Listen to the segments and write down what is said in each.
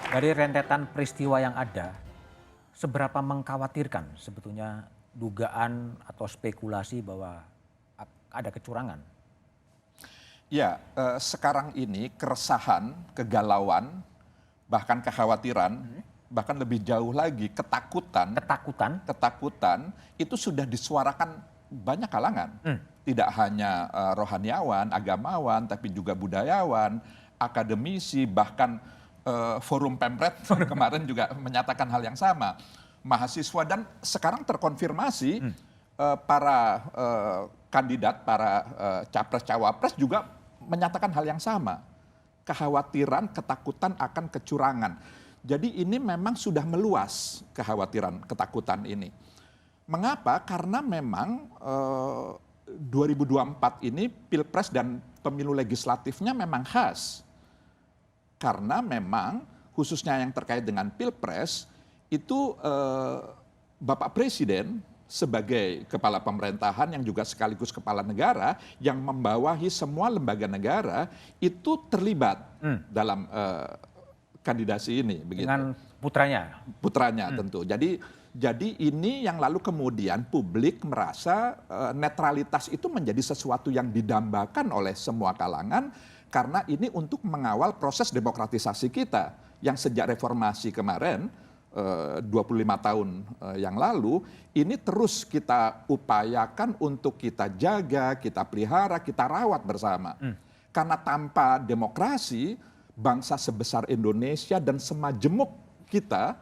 Dari rentetan peristiwa yang ada, seberapa mengkhawatirkan sebetulnya dugaan atau spekulasi bahwa ada kecurangan? Ya, sekarang ini keresahan, kegalauan, bahkan kekhawatiran, bahkan lebih jauh lagi ketakutan itu sudah disuarakan banyak kalangan. Tidak hanya rohaniawan, agamawan, tapi juga budayawan, akademisi, bahkan forum Pemret kemarin juga menyatakan hal yang sama. Mahasiswa dan sekarang terkonfirmasi para kandidat, para capres-cawapres juga menyatakan hal yang sama. Kekhawatiran, ketakutan akan kecurangan. Jadi ini memang sudah meluas kekhawatiran, ketakutan ini. Mengapa? Karena memang 2024 ini pilpres dan pemilu legislatifnya memang khas. Karena memang khususnya yang terkait dengan pilpres itu Bapak Presiden sebagai kepala pemerintahan yang juga sekaligus kepala negara yang membawahi semua lembaga negara itu terlibat dalam kandidasi ini. Begitu. Dengan putranya? Putranya tentu. Jadi ini yang lalu kemudian publik merasa netralitas itu menjadi sesuatu yang didambakan oleh semua kalangan karena ini untuk mengawal proses demokratisasi kita yang sejak reformasi kemarin 25 tahun yang lalu ini terus kita upayakan untuk kita jaga, kita pelihara, kita rawat bersama. Karena tanpa demokrasi bangsa sebesar Indonesia dan semajemuk kita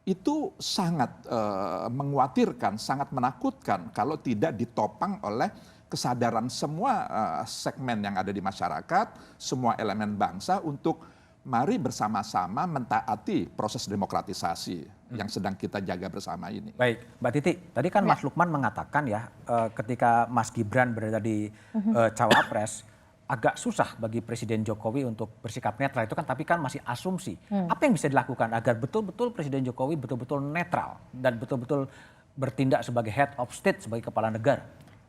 itu sangat mengkhawatirkan, sangat menakutkan kalau tidak ditopang oleh kesadaran semua segmen yang ada di masyarakat, semua elemen bangsa untuk mari bersama-sama mentaati proses demokratisasi yang sedang kita jaga bersama ini. Baik, Mbak Titi, tadi kan Mas Lukman mengatakan ya ketika Mas Gibran berada di Cawapres, agak susah bagi Presiden Jokowi untuk bersikap netral itu kan, tapi kan masih asumsi. Apa yang bisa dilakukan agar betul-betul Presiden Jokowi betul-betul netral dan betul-betul bertindak sebagai head of state, sebagai kepala negara?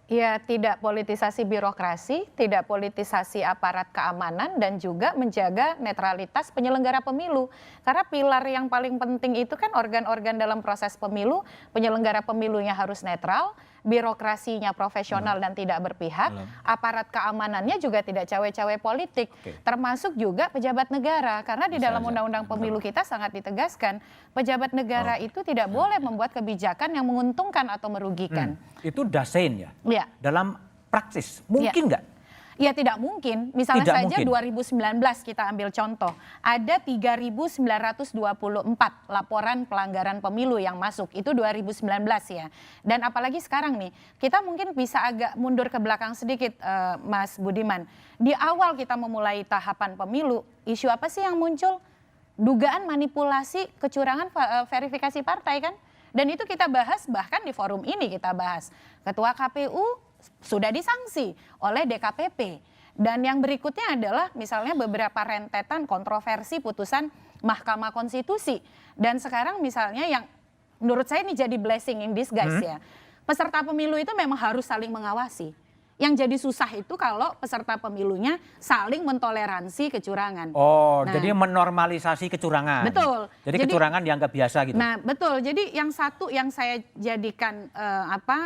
Ya, tidak politisasi birokrasi, tidak politisasi aparat keamanan, dan juga menjaga netralitas penyelenggara pemilu. Karena pilar yang paling penting itu kan organ-organ dalam proses pemilu, penyelenggara pemilunya harus netral, birokrasinya profesional dan tidak berpihak, aparat keamanannya juga tidak cawe-cawe politik, termasuk juga pejabat negara. Karena di dalam undang-undang pemilu kita sangat ditegaskan, pejabat negara itu tidak boleh membuat kebijakan yang menguntungkan atau merugikan. Itu dasein ya? Ya. Dalam praksis, mungkin nggak? Ya tidak mungkin, misalnya Tidak saja mungkin. 2019 kita ambil contoh, ada 3.924 laporan pelanggaran pemilu yang masuk, itu 2019 ya. Dan apalagi sekarang nih, kita mungkin bisa agak mundur ke belakang sedikit Mas Budiman. Di awal kita memulai tahapan pemilu, isu apa sih yang muncul? Dugaan manipulasi kecurangan verifikasi partai kan? Dan itu kita bahas, bahkan di forum ini kita bahas. Ketua KPU sudah disanksi oleh DKPP. Dan yang berikutnya adalah misalnya beberapa rentetan kontroversi putusan Mahkamah Konstitusi. Dan sekarang misalnya yang menurut saya ini jadi blessing in disguise ya. Peserta pemilu itu memang harus saling mengawasi. Yang jadi susah itu kalau peserta pemilunya saling mentoleransi kecurangan. Oh, jadi menormalisasi kecurangan. Betul. Jadi kecurangan dianggap biasa gitu. Nah, betul. Jadi yang satu yang saya jadikan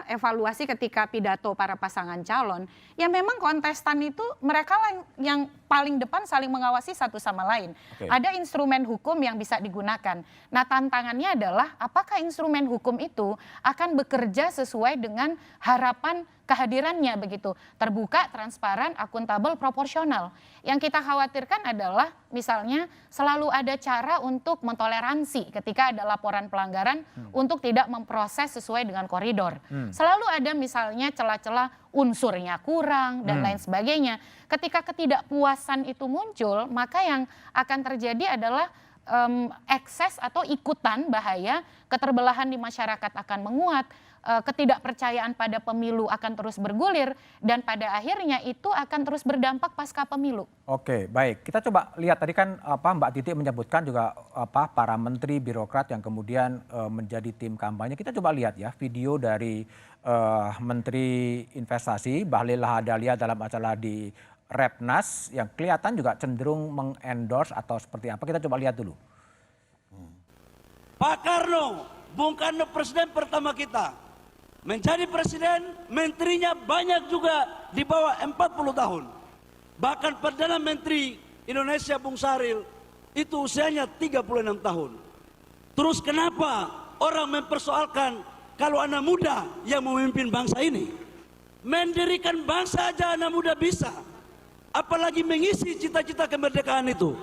evaluasi ketika pidato para pasangan calon, ya memang kontestan itu mereka lah yang paling depan saling mengawasi satu sama lain. Ada instrumen hukum yang bisa digunakan. Nah, tantangannya adalah apakah instrumen hukum itu akan bekerja sesuai dengan harapan kehadirannya begitu, terbuka, transparan, akuntabel, proporsional. Yang kita khawatirkan adalah misalnya selalu ada cara untuk mentoleransi ketika ada laporan pelanggaran untuk tidak memproses sesuai dengan koridor. Selalu ada misalnya celah-celah unsurnya kurang dan lain sebagainya. Ketika ketidakpuasan itu muncul, maka yang akan terjadi adalah ekses atau ikutan bahaya, keterbelahan di masyarakat akan menguat, ketidakpercayaan pada pemilu akan terus bergulir, dan pada akhirnya itu akan terus berdampak pasca pemilu. Oke, baik. Kita coba lihat tadi kan Mbak Titi menyebutkan juga para menteri birokrat yang kemudian menjadi tim kampanye. Kita coba lihat ya video dari Menteri Investasi Bahlil Lahadalia dalam acara di Repnas yang kelihatan juga cenderung mengendorse atau seperti apa. Kita coba lihat dulu. Pak Karno, Bung Karno presiden pertama kita. Menjadi presiden, menterinya banyak juga di bawah 40 tahun. Bahkan Perdana Menteri Indonesia Bung Saril itu usianya 36 tahun. Terus kenapa orang mempersoalkan kalau anak muda yang memimpin bangsa ini? Mendirikan bangsa aja anak muda bisa. Apalagi mengisi cita-cita kemerdekaan itu.